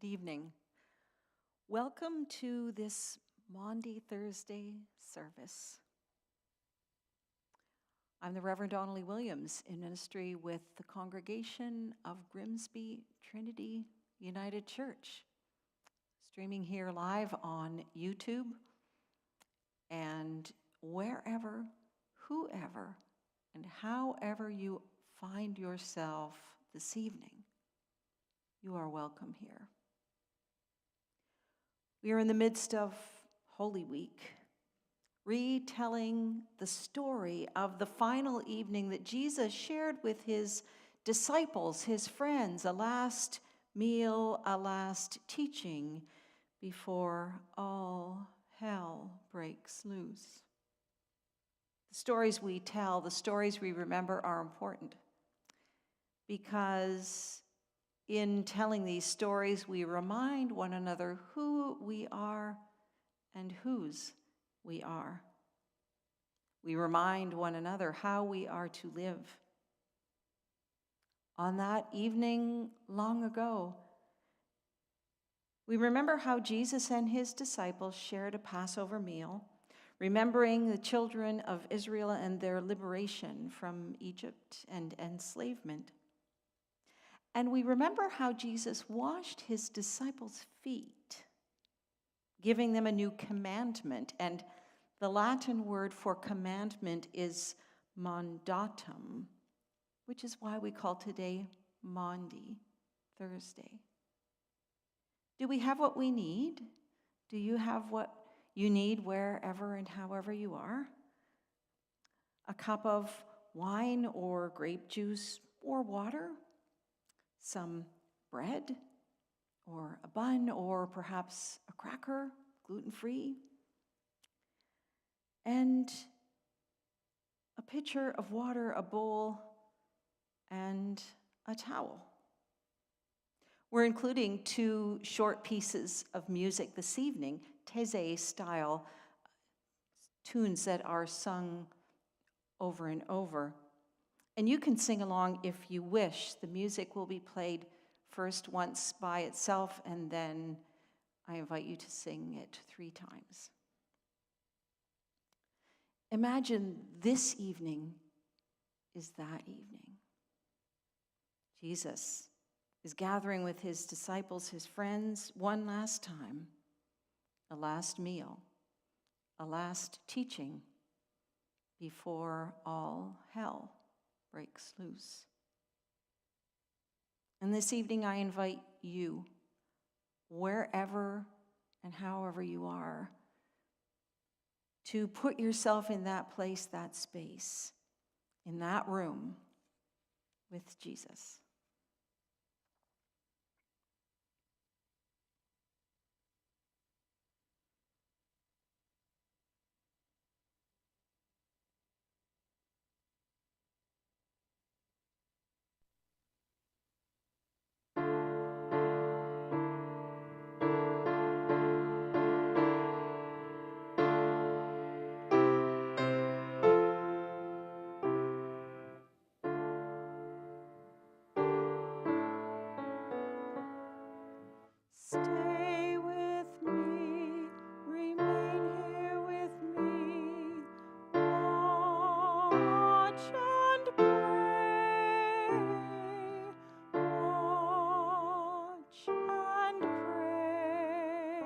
evening. Welcome to this Maundy Thursday service. I'm the Reverend Donnelly Williams in ministry with the congregation of Grimsby, Trinity United Church, streaming here live on YouTube and wherever, whoever, and however you find yourself this evening, you are welcome here. We are in the midst of Holy Week, retelling the story of the final evening that Jesus shared with his disciples, his friends, a last meal, a last teaching before all hell breaks loose. The stories we tell, the stories we remember are important because in telling these stories, we remind one another who we are and whose we are. We remind one another how we are to live. On that evening long ago, we remember how Jesus and his disciples shared a Passover meal, remembering the children of Israel and their liberation from Egypt and enslavement. And we remember how Jesus washed his disciples' feet, giving them a new commandment. And the Latin word for commandment is mandatum, which is why we call today Maundy Thursday. Do we have what we need? Do you have what you need wherever and however you are? A cup of wine or grape juice or water? Some bread or a bun or perhaps a cracker, gluten-free, and a pitcher of water, a bowl, and a towel. We're including 2 short pieces of music this evening, Taizé-style tunes that are sung over and over. And you can sing along if you wish. The music will be played first once by itself, and then I invite you to sing it 3 times. Imagine this evening is that evening. Jesus is gathering with his disciples, his friends, one last time, a last meal, a last teaching before all hell breaks loose. And this evening I invite you, wherever and however you are, to put yourself in that place, that space, in that room with Jesus. Stay with me, remain here with me, watch and pray, watch and pray.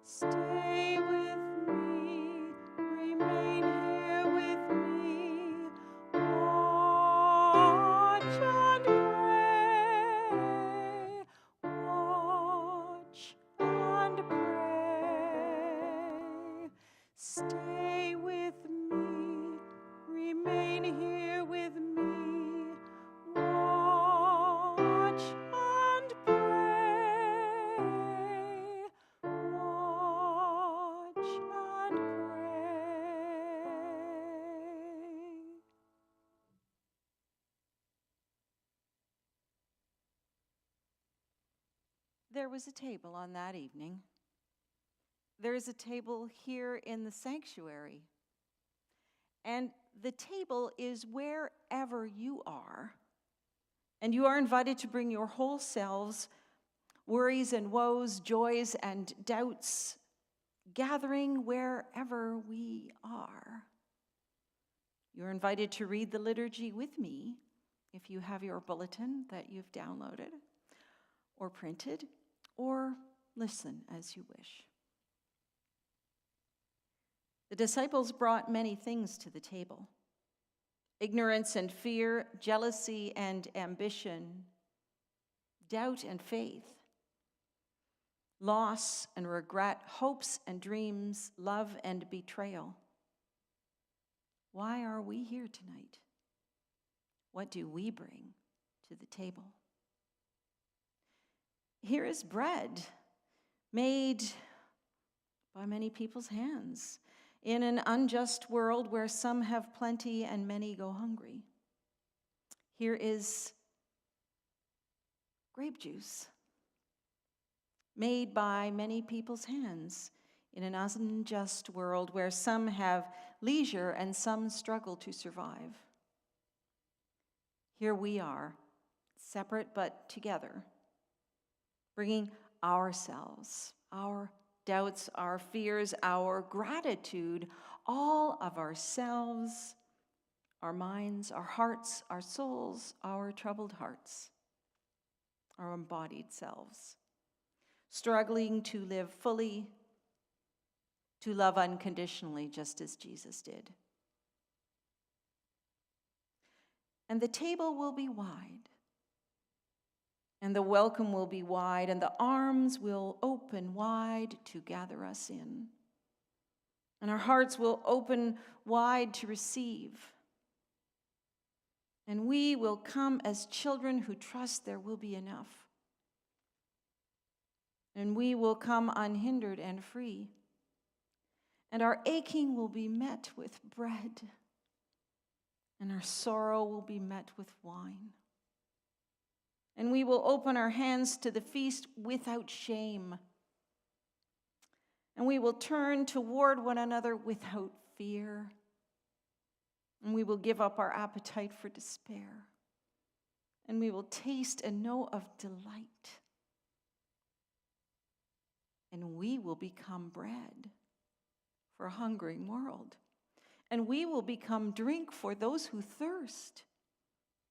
Stay with me, remain here with me, watch and pray. And pray. Stay with me, remain here with me, watch and pray, watch and pray. There was a table on that evening. There is a table here in the sanctuary. And the table is wherever you are. And you are invited to bring your whole selves, worries and woes, joys and doubts, gathering wherever we are. You're invited to read the liturgy with me if you have your bulletin that you've downloaded or printed, or listen as you wish. The disciples brought many things to the table: ignorance and fear, jealousy and ambition, doubt and faith, loss and regret, hopes and dreams, love and betrayal. Why are we here tonight? What do we bring to the table? Here is bread made by many people's hands in an unjust world where some have plenty and many go hungry. Here is grape juice made by many people's hands in an unjust world where some have leisure and some struggle to survive. Here we are, separate but together, bringing ourselves, our doubts, our fears, our gratitude, all of ourselves, our minds, our hearts, our souls, our troubled hearts, our embodied selves, struggling to live fully, to love unconditionally, just as Jesus did. And the table will be wide, and the welcome will be wide, and the arms will open wide to gather us in. And our hearts will open wide to receive. And we will come as children who trust there will be enough. And we will come unhindered and free. And our aching will be met with bread. And our sorrow will be met with wine. And we will open our hands to the feast without shame. And we will turn toward one another without fear. And we will give up our appetite for despair. And we will taste and know of delight. And we will become bread for a hungering world. And we will become drink for those who thirst.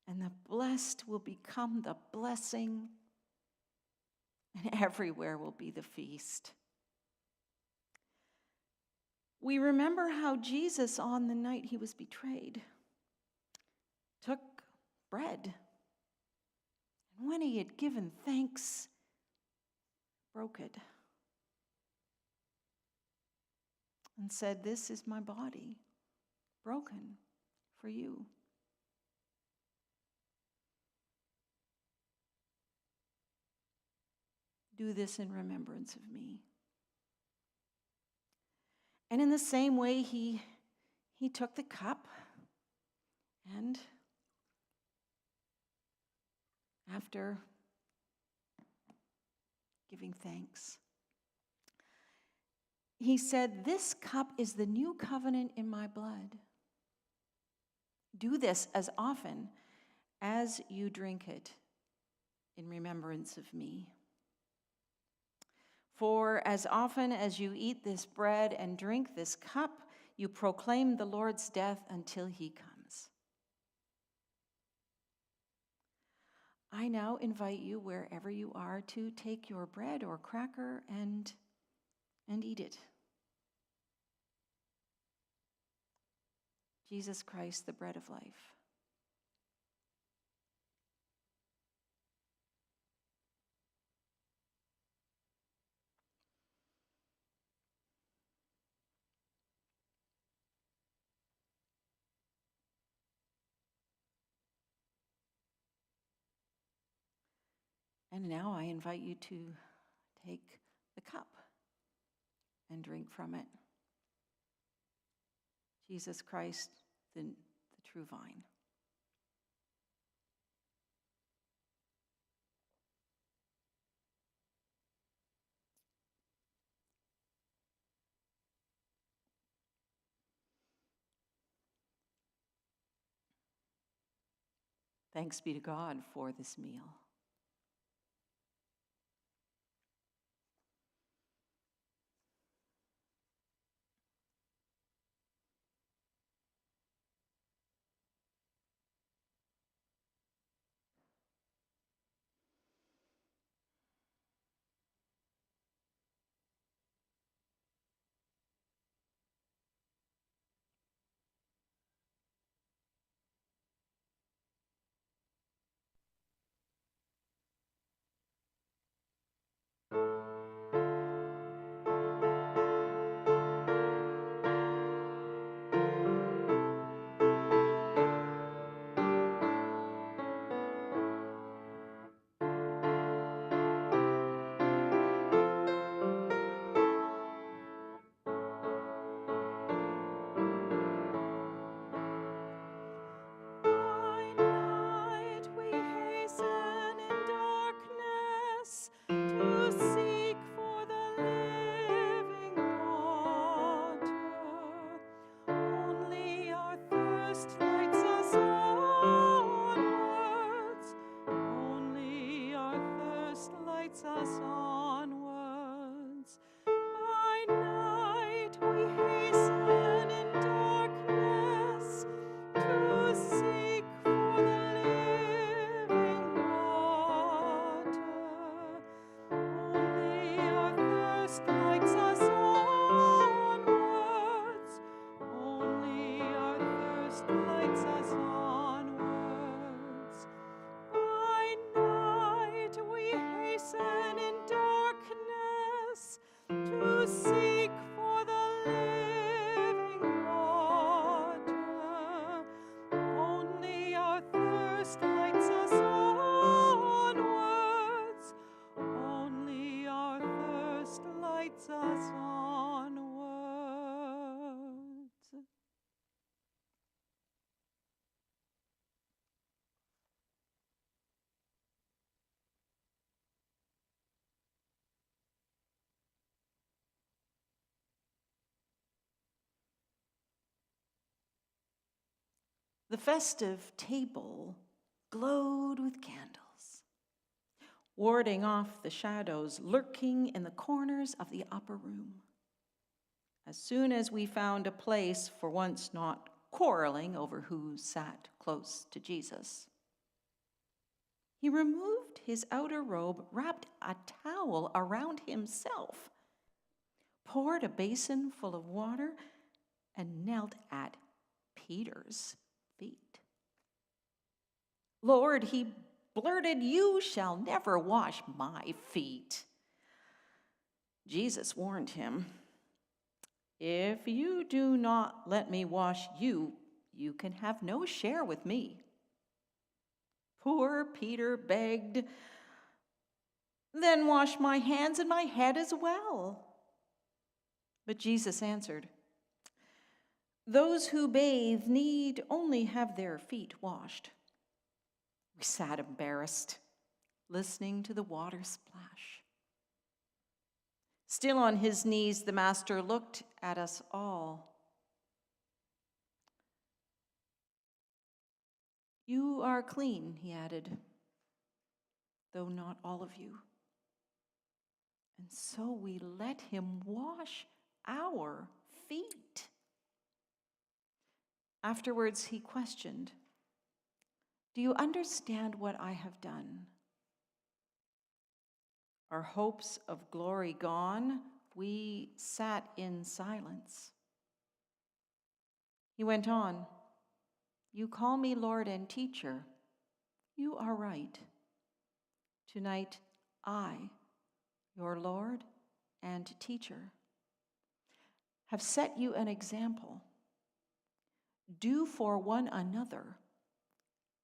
And the blessed will become the blessing. And everywhere will be the feast. We remember how Jesus, on the night he was betrayed, took bread. And when he had given thanks, broke it. And said, "This is my body, broken for you." Do this in remembrance of me. And in the same way, he took the cup, and after giving thanks, he said, "This cup is the new covenant in my blood. Do this as often as you drink it in remembrance of me. For as often as you eat this bread and drink this cup, you proclaim the Lord's death until he comes." I now invite you, wherever you are, to take your bread or cracker and eat it. Jesus Christ, the bread of life. And now I invite you to take the cup and drink from it. Jesus Christ, the true vine. Thanks be to God for this meal. lights us onwards. By night we hasten in darkness to seek for the living water. Only our thirst lights us onwards. Only our thirst lights us onwards. By night we hasten in darkness to seek for the living water. Only our thirst lights us onwards. Only our thirst lights us onwards. The festive table glowed with candles, warding off the shadows lurking in the corners of the upper room. As soon as we found a place, for once not quarreling over who sat close to Jesus, he removed his outer robe, wrapped a towel around himself, poured a basin full of water, and knelt at Peter's feet. "Lord," he blurted, "you shall never wash my feet." Jesus warned him, "If you do not let me wash you, you can have no share with me." Poor Peter begged, "Then wash my hands and my head as well." But Jesus answered, "Those who bathe need only have their feet washed." We sat embarrassed, listening to the water splash. Still on his knees, the Master looked at us all. "You are clean," he added, "though not all of you." And so we let him wash our feet. Afterwards, he questioned, "Do you understand what I have done?" Our hopes of glory gone, we sat in silence. He went on, "You call me Lord and Teacher. You are right. Tonight, I, your Lord and Teacher, have set you an example. Do for one another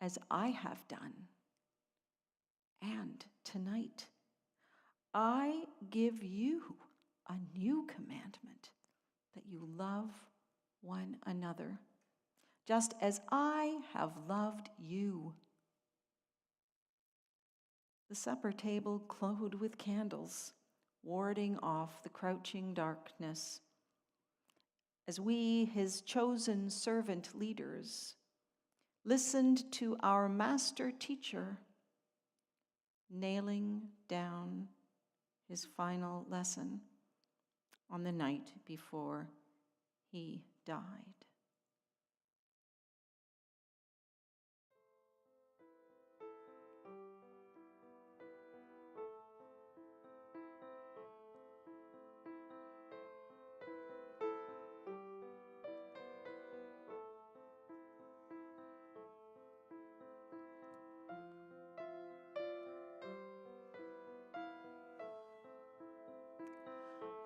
as I have done. And tonight, I give you a new commandment, that you love one another, just as I have loved you." The supper table glowed with candles, warding off the crouching darkness, as we, his chosen servant leaders, listened to our master teacher nailing down his final lesson on the night before he died.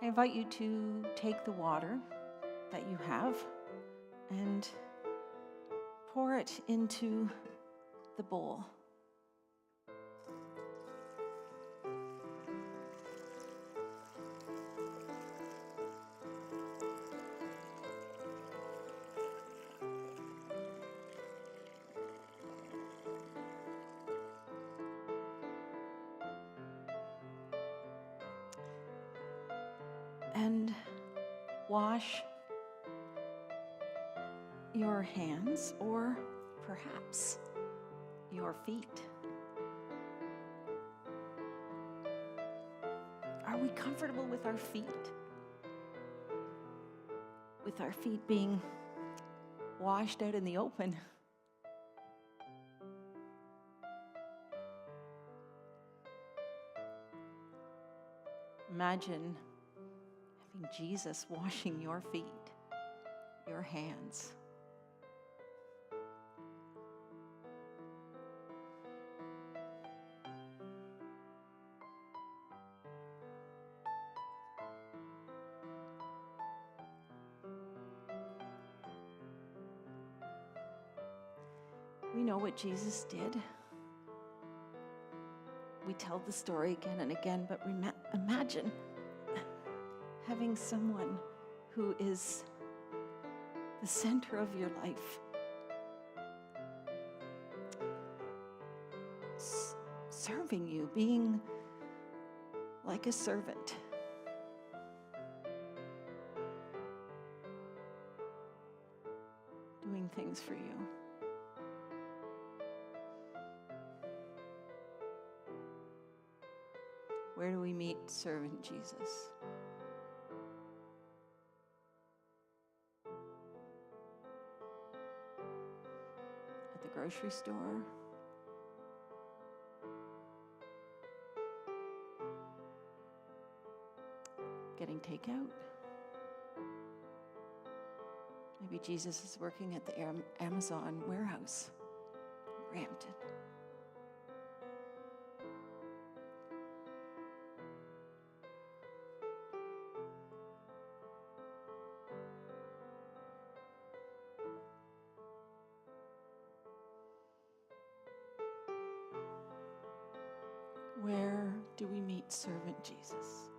I invite you to take the water that you have and pour it into the bowl. And wash your hands, or perhaps your feet. Are we comfortable with our feet? With our feet being washed out in the open? Imagine having Jesus washing your feet, your hands. We know what Jesus did. We tell the story again and again, but imagine having someone who is the center of your life, serving you, being like a servant. Doing things for you. Where do we meet servant Jesus? At the grocery store? Getting takeout? Maybe Jesus is working at the Amazon warehouse in Brampton. Where do we meet servant Jesus?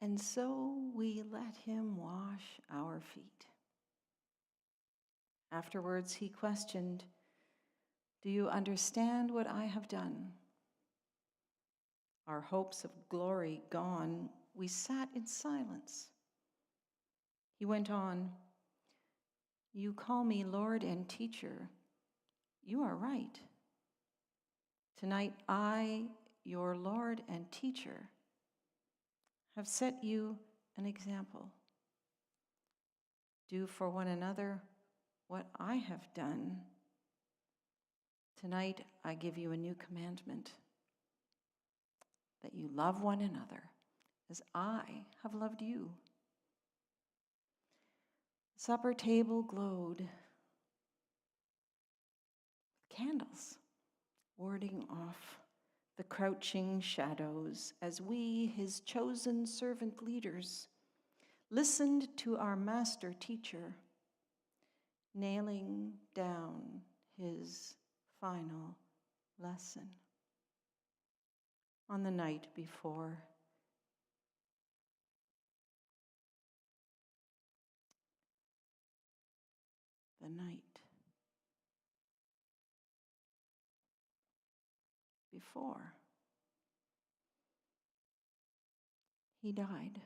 And so we let him wash our feet. Afterwards, he questioned, "Do you understand what I have done?" Our hopes of glory gone, we sat in silence. He went on, "You call me Lord and Teacher. You are right. Tonight I, your Lord and Teacher, have set you an example. Do for one another what I have done. Tonight I give you a new commandment, that you love one another as I have loved you." The supper table glowed with candles, warding off the crouching shadows as we, his chosen servant leaders, listened to our master teacher nailing down his final lesson on the night before. The night before he died.